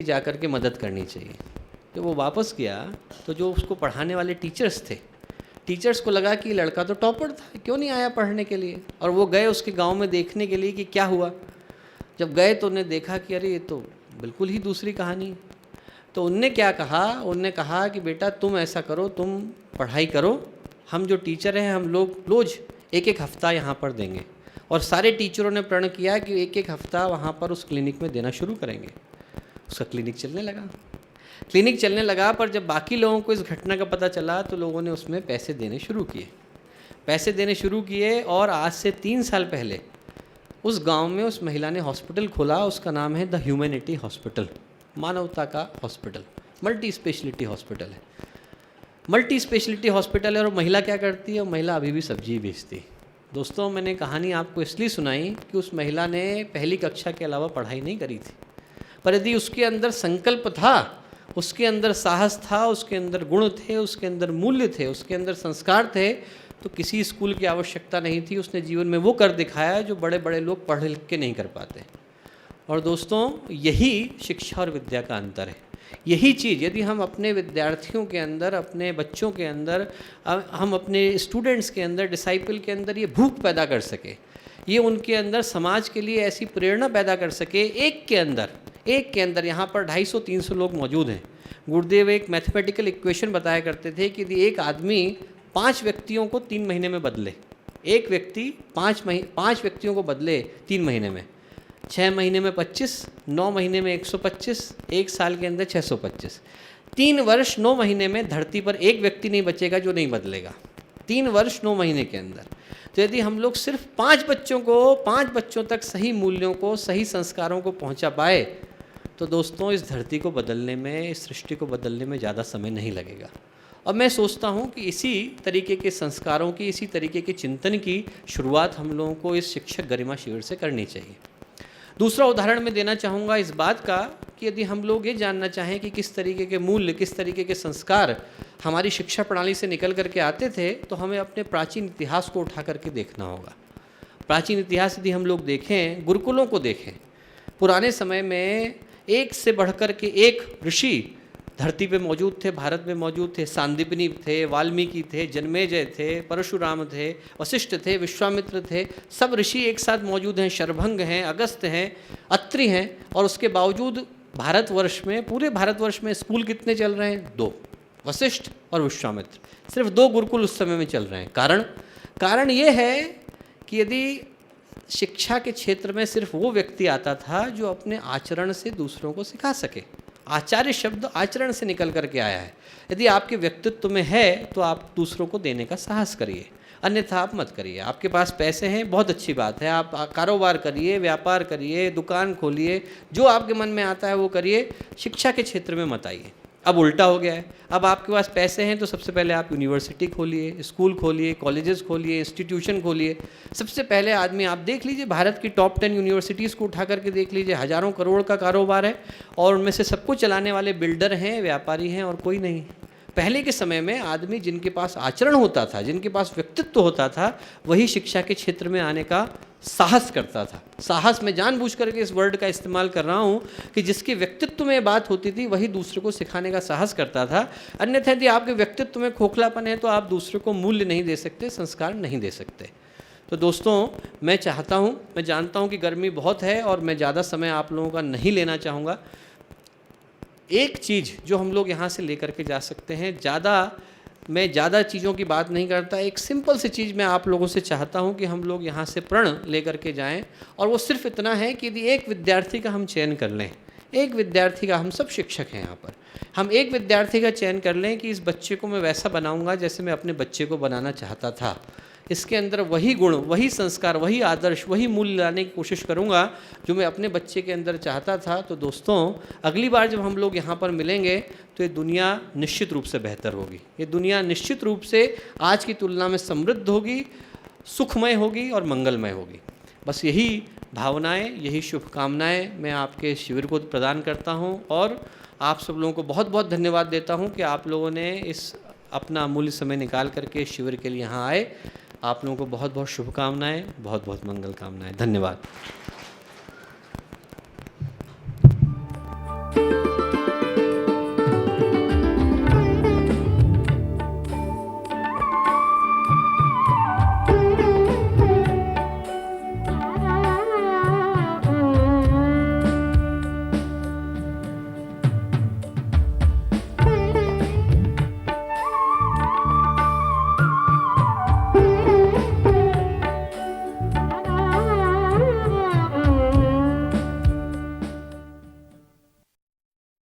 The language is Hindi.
जाकर के मदद करनी चाहिए। जब वो वापस गया तो जो उसको पढ़ाने वाले टीचर्स को लगा कि लड़का तो टॉपर था, क्यों नहीं आया पढ़ने के लिए, और वो गए उसके गांव में देखने के लिए कि क्या हुआ। जब गए तो उन्हें देखा कि अरे ये तो बिल्कुल ही दूसरी कहानी। तो उनने क्या कहा, उनने कहा कि बेटा तुम ऐसा करो, तुम पढ़ाई करो, हम जो टीचर हैं हम लोग रोज़ एक एक हफ्ता यहाँ पर देंगे। और सारे टीचरों ने प्रण किया कि एक एक हफ्ता वहाँ पर उस क्लिनिक में देना शुरू करेंगे। उसका क्लिनिक चलने लगा। पर जब बाकी लोगों को इस घटना का पता चला तो लोगों ने उसमें पैसे देने शुरू किए। और आज से 3 साल पहले उस गांव में उस महिला ने हॉस्पिटल खोला। उसका नाम है द ह्यूमैनिटी हॉस्पिटल, मानवता का हॉस्पिटल, मल्टी स्पेशलिटी हॉस्पिटल है। और महिला क्या करती है, महिला अभी भी सब्जी बेचती है। दोस्तों, मैंने कहानी आपको इसलिए सुनाई कि उस महिला ने पहली कक्षा के अलावा पढ़ाई नहीं करी थी, पर यदि उसके अंदर संकल्प था, उसके अंदर साहस था, उसके अंदर गुण थे, उसके अंदर मूल्य थे, उसके अंदर संस्कार थे, तो किसी स्कूल की आवश्यकता नहीं थी। उसने जीवन में वो कर दिखाया जो बड़े बड़े लोग पढ़ लिख के नहीं कर पाते। और दोस्तों, यही शिक्षा और विद्या का अंतर है। यही चीज़ यदि हम अपने विद्यार्थियों के अंदर, अपने बच्चों के अंदर, हम अपने स्टूडेंट्स के अंदर, डिसाइपल के अंदर ये भूख पैदा कर सके, ये उनके अंदर समाज के लिए ऐसी प्रेरणा पैदा कर सके। एक के अंदर यहाँ पर 250-300 लोग मौजूद हैं। गुरुदेव एक मैथमेटिकल इक्वेशन बताया करते थे कि यदि एक आदमी 5 व्यक्तियों को 3 महीने में बदले, एक व्यक्ति 5 व्यक्तियों को बदले 3 महीने में, 6 महीने में 25, 9 महीने में 125, 1 साल के अंदर 625, 3 वर्ष 9 महीने में धरती पर एक व्यक्ति नहीं बचेगा जो नहीं बदलेगा। 3 वर्ष 9 महीने के अंदर। तो यदि हम लोग सिर्फ 5 बच्चों तक सही मूल्यों को, सही संस्कारों को पहुंचा पाए, तो दोस्तों इस धरती को बदलने में, इस सृष्टि को बदलने में ज़्यादा समय नहीं लगेगा। और मैं सोचता हूँ कि इसी तरीके के संस्कारों की, इसी तरीके के चिंतन की शुरुआत हम लोगों को इस शिक्षक गरिमा शिविर से करनी चाहिए। दूसरा उदाहरण मैं देना चाहूँगा इस बात का कि यदि हम लोग ये जानना चाहें कि किस तरीके के मूल्य, किस तरीके के संस्कार हमारी शिक्षा प्रणाली से निकल करके आते थे, तो हमें अपने प्राचीन इतिहास को उठा करके देखना होगा। प्राचीन इतिहास यदि हम लोग देखें, गुरुकुलों को देखें, पुराने समय में एक से बढ़कर के एक ऋषि धरती पे मौजूद थे, भारत में मौजूद थे। सांदीपनि थे, वाल्मीकि थे, जन्मेजय थे, परशुराम थे, वशिष्ठ थे, विश्वामित्र थे। सब ऋषि एक साथ मौजूद हैं। शरभंग हैं, अगस्त्य हैं, अत्रि हैं। और उसके बावजूद भारतवर्ष में, पूरे भारतवर्ष में स्कूल कितने चल रहे हैं? 2, वशिष्ठ और विश्वामित्र। सिर्फ 2 गुरुकुल उस समय में चल रहे हैं। कारण ये है कि यदि शिक्षा के क्षेत्र में सिर्फ वो व्यक्ति आता था जो अपने आचरण से दूसरों को सिखा सके। आचार्य शब्द आचरण से निकल करके आया है। यदि आपके व्यक्तित्व में है तो आप दूसरों को देने का साहस करिए, अन्यथा आप मत करिए। आपके पास पैसे हैं, बहुत अच्छी बात है, आप कारोबार करिए, व्यापार करिए, दुकान खोलिए, जो आपके मन में आता है वो करिए। शिक्षा के क्षेत्र में मत आइए। अब उल्टा हो गया है। अब आपके पास पैसे हैं तो सबसे पहले आप यूनिवर्सिटी खोलिए, स्कूल खोलिए, कॉलेजेस खोलिए, इंस्टीट्यूशन खोलिए। सबसे पहले आदमी, आप देख लीजिए भारत की टॉप 10 यूनिवर्सिटीज़ को उठा करके देख लीजिए, हज़ारों करोड़ का कारोबार है और उनमें से सबको चलाने वाले बिल्डर हैं, व्यापारी हैं और कोई नहीं। पहले के समय में आदमी जिनके पास आचरण होता था, जिनके पास व्यक्तित्व होता था, वही शिक्षा के क्षेत्र में आने का साहस करता था। साहस में जानबूझ करके इस वर्ड का इस्तेमाल कर रहा हूँ कि जिसके व्यक्तित्व में बात होती थी वही दूसरे को सिखाने का साहस करता था। अन्यथा यदि आपके व्यक्तित्व में खोखलापन है तो आप दूसरे को मूल्य नहीं दे सकते, संस्कार नहीं दे सकते। तो दोस्तों, मैं जानता हूँ कि गर्मी बहुत है और मैं ज़्यादा समय आप लोगों का नहीं लेना चाहूँगा। एक चीज़ जो हम लोग यहाँ से लेकर के जा सकते हैं, मैं ज़्यादा चीज़ों की बात नहीं करता, एक सिंपल सी चीज़ मैं आप लोगों से चाहता हूँ कि हम लोग यहाँ से प्रण लेकर के जाएं। और वो सिर्फ इतना है कि यदि एक विद्यार्थी का हम चयन कर लें, एक विद्यार्थी का, हम सब शिक्षक हैं यहाँ पर, हम एक विद्यार्थी का चयन कर लें कि इस बच्चे को मैं वैसा बनाऊँगा जैसे मैं अपने बच्चे को बनाना चाहता था। इसके अंदर वही गुण, वही संस्कार, वही आदर्श, वही मूल्य लाने की कोशिश करूँगा जो मैं अपने बच्चे के अंदर चाहता था। तो दोस्तों, अगली बार जब हम लोग यहाँ पर मिलेंगे तो ये दुनिया निश्चित रूप से बेहतर होगी। ये दुनिया निश्चित रूप से आज की तुलना में समृद्ध होगी, सुखमय होगी और मंगलमय होगी। बस यही भावनाएँ, यही शुभकामनाएँ मैं आपके शिविर को प्रदान करता हूँ और आप सब लोगों को बहुत बहुत धन्यवाद देता हूँ कि आप लोगों ने इस अपना अमूल्य समय निकाल करके शिविर के लिए यहाँ आए। आप लोगों को बहुत बहुत शुभकामनाएं, बहुत बहुत मंगल कामनाएं। धन्यवाद।